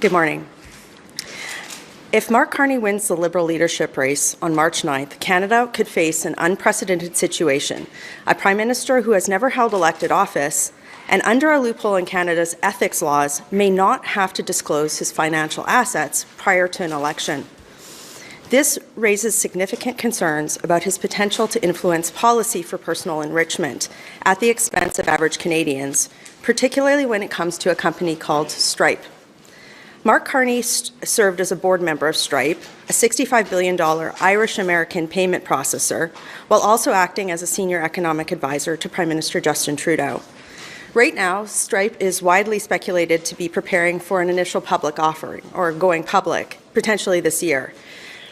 Good morning. If Mark Carney wins the Liberal leadership race on March 9th, Canada could face an unprecedented situation. A Prime Minister who has never held elected office and under a loophole in Canada's ethics laws may not have to disclose his financial assets prior to an election. This raises significant concerns about his potential to influence policy for personal enrichment at the expense of average Canadians, particularly when it comes to a company called Stripe. Mark Carney served as a board member of Stripe, a $65 billion Irish-American payment processor, while also acting as a senior economic advisor to Prime Minister Justin Trudeau. Right now, Stripe is widely speculated to be preparing for an initial public offering, or going public, potentially this year.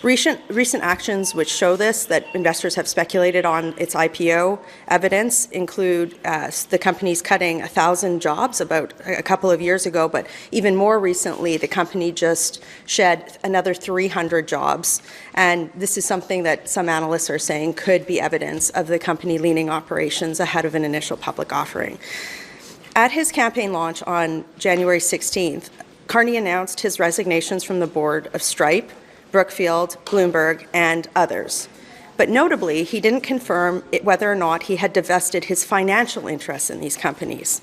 Recent actions which show this, that investors have speculated on its IPO evidence, include the company's cutting 1,000 jobs about a couple of years ago, but even more recently, the company just shed another 300 jobs. And this is something that some analysts are saying could be evidence of the company leaning operations ahead of an initial public offering. At his campaign launch on January 16th, Carney announced his resignations from the board of Stripe, Brookfield, Bloomberg, and others. But notably, he didn't confirm whether or not he had divested his financial interests in these companies.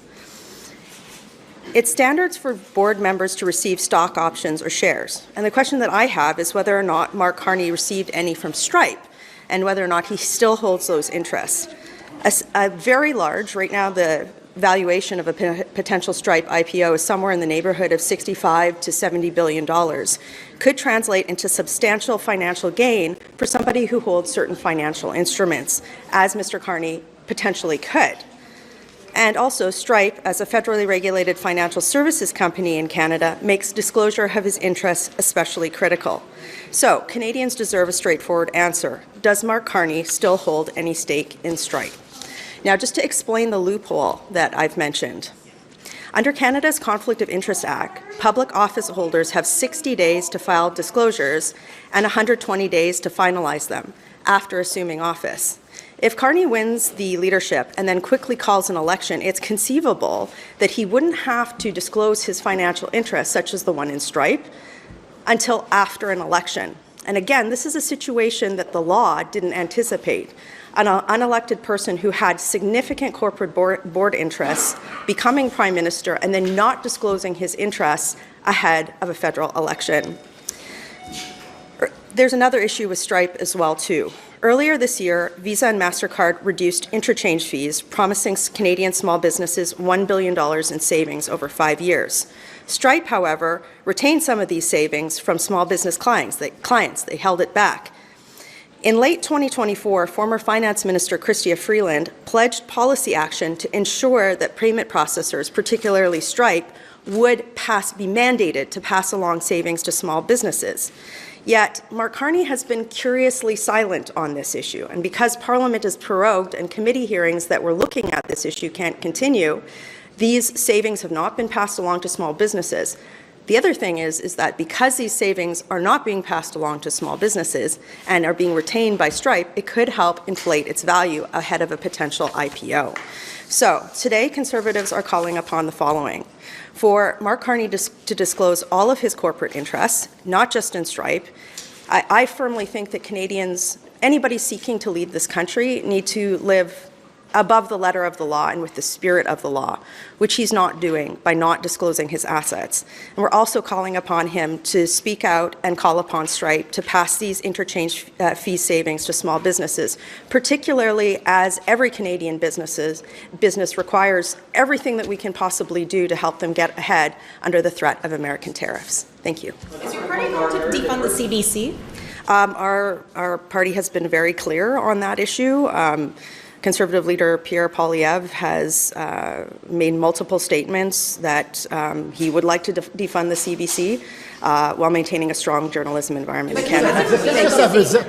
It's standards for board members to receive stock options or shares. And the question that I have is whether or not Mark Carney received any from Stripe and whether or not he still holds those interests. A very large, right now the valuation of a potential Stripe IPO is somewhere in the neighborhood of $65 to $70 billion, could translate into substantial financial gain for somebody who holds certain financial instruments, as Mr. Carney potentially could. And also, Stripe, as a federally regulated financial services company in Canada, makes disclosure of his interests especially critical. So, Canadians deserve a straightforward answer. Does Mark Carney still hold any stake in Stripe? Now, just to explain the loophole that I've mentioned. Under Canada's Conflict of Interest Act, public office holders have 60 days to file disclosures and 120 days to finalize them after assuming office. If Carney wins the leadership and then quickly calls an election, it's conceivable that he wouldn't have to disclose his financial interests, such as the one in Stripe, until after an election. And again, this is a situation that the law didn't anticipate. An unelected person who had significant corporate board interests becoming Prime Minister and then not disclosing his interests ahead of a federal election. There's another issue with Stripe as well, too. Earlier this year, Visa and MasterCard reduced interchange fees, promising Canadian small businesses $1 billion in savings over 5 years. Stripe, however, retained some of these savings from small business clients. They held it back. In late 2024, former Finance Minister Chrystia Freeland pledged policy action to ensure that payment processors, particularly Stripe, would be mandated to pass along savings to small businesses. Yet, Mark Carney has been curiously silent on this issue, and because Parliament is prorogued and committee hearings that were looking at this issue can't continue, these savings have not been passed along to small businesses. The other thing is that because these savings are not being passed along to small businesses and are being retained by Stripe, it could help inflate its value ahead of a potential IPO. So today, Conservatives are calling upon the following: for Mark Carney to disclose all of his corporate interests, not just in Stripe. I firmly think that Canadians, anybody seeking to lead this country, need to live above the letter of the law and with the spirit of the law, which he's not doing by not disclosing his assets. And we're also calling upon him to speak out and call upon Stripe to pass these interchange fee savings to small businesses, particularly as every Canadian business requires everything that we can possibly do to help them get ahead under the threat of American tariffs. Thank you. Is your party going to defund the CBC? Our party has been very clear on that issue. Conservative leader Pierre Poilievre has made multiple statements that he would like to defund the CBC while maintaining a strong journalism environment in Canada.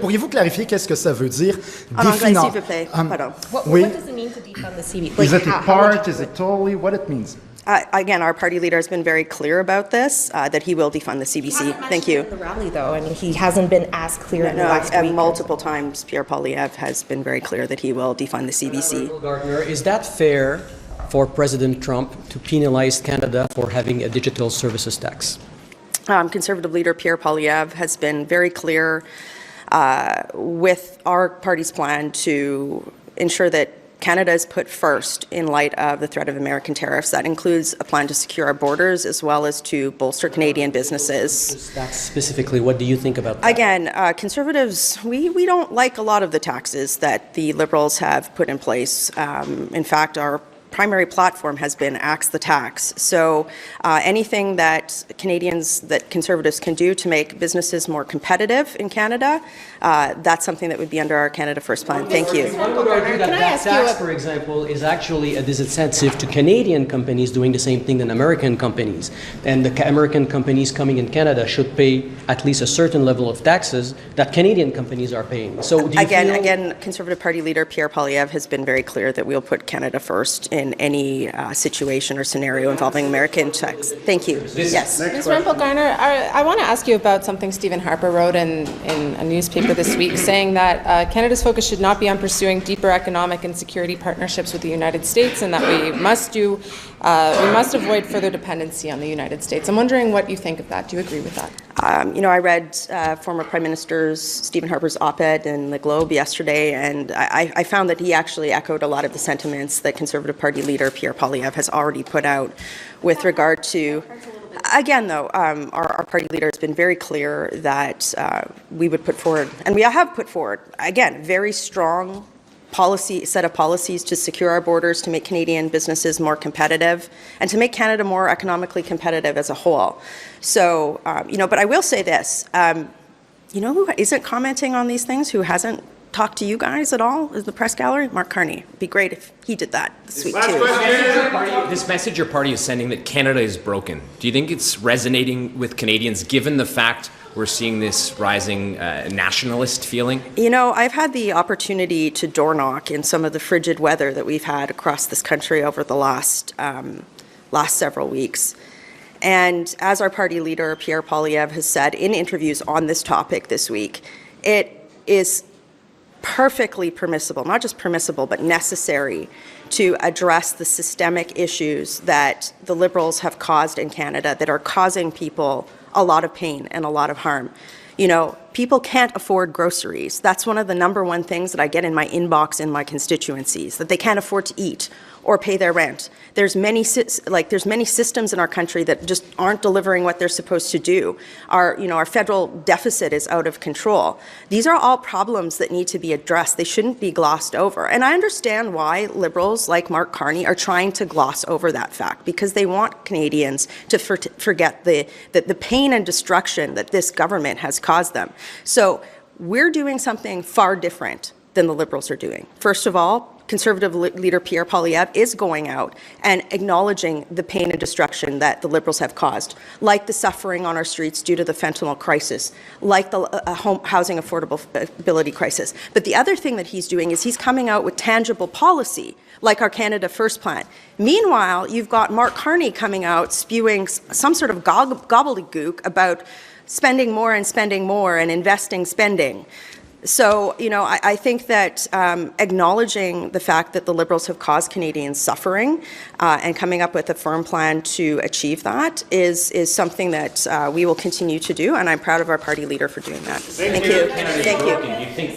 Pourriez-vous clarifier qu'est-ce que ça veut dire? En anglais, s'il vous plaît. Pardon. What does it mean to defund the CBC? Is it a part? Is it totally? What it means? Again, our party leader has been very clear about this, that he will defund the CBC. Thank you. In the rally, though, and he hasn't been as clear in the last week. Multiple times, Pierre Poilievre has been very clear that he will defund the CBC. Gardner, is that fair for President Trump to penalize Canada for having a digital services tax? Conservative leader Pierre Poilievre has been very clear with our party's plan to ensure that Canada is put first in light of the threat of American tariffs. That includes a plan to secure our borders as well as to bolster Canadian businesses. That's specifically, what do you think about that? Again, Conservatives, we don't like a lot of the taxes that the Liberals have put in place. In fact, our primary platform has been axe the tax. So anything that Conservatives can do to make businesses more competitive in Canada, that's something that would be under our Canada First plan. Thank you. One would argue that that tax, for example, is actually a disincentive to Canadian companies doing the same thing than American companies. And the American companies coming in Canada should pay at least a certain level of taxes that Canadian companies are paying. So do you Again, Conservative Party leader Pierre Poilievre has been very clear that we'll put Canada first in any situation or scenario involving American tax. Thank you. Yes. Ms. Rempel-Garner, I want to ask you about something Stephen Harper wrote in a newspaper this week, saying that Canada's focus should not be on pursuing deeper economic and security partnerships with the United States, and that we must avoid further dependency on the United States. I'm wondering what you think of that. Do you agree with that? I read former Prime Minister Stephen Harper's op-ed in the Globe yesterday, and I found that he actually echoed a lot of the sentiments that Conservative Party leader Pierre Poilievre has already put out with regard to. Again, though, our party leader has been very clear that we would put forward, and we have put forward, again, very strong set of policies to secure our borders, to make Canadian businesses more competitive, and to make Canada more economically competitive as a whole. So, but I will say this, who isn't commenting on these things, who hasn't talked to you guys at all, is the press gallery? Mark Carney. It'd be great if he did that this week, too. This message your party is sending that Canada is broken, do you think it's resonating with Canadians, given the fact we're seeing this rising nationalist feeling? I've had the opportunity to door knock in some of the frigid weather that we've had across this country over the last several weeks. And as our party leader, Pierre Poilievre, has said in interviews on this topic this week, it is perfectly permissible, not just permissible, but necessary to address the systemic issues that the Liberals have caused in Canada that are causing people a lot of pain and a lot of harm. People can't afford groceries. That's one of the number one things that I get in my inbox in my constituencies, that they can't afford to eat or pay their rent. There's many systems in our country that just aren't delivering what they're supposed to do. Our federal deficit is out of control. These are all problems that need to be addressed. They shouldn't be glossed over. And I understand why Liberals like Mark Carney are trying to gloss over that fact, because they want Canadians to forget the pain and destruction that this government has caused them. So we're doing something far different than the Liberals are doing. First of all, Conservative leader Pierre Poilievre is going out and acknowledging the pain and destruction that the Liberals have caused, like the suffering on our streets due to the fentanyl crisis, like the housing affordability crisis. But the other thing that he's doing is he's coming out with tangible policy, like our Canada First plan. Meanwhile, you've got Mark Carney coming out spewing some sort of gobbledygook about spending more and investing spending. So, I think that acknowledging the fact that the Liberals have caused Canadians suffering and coming up with a firm plan to achieve that is something that we will continue to do, and I'm proud of our party leader for doing that. Thank you. Thank you. Do you think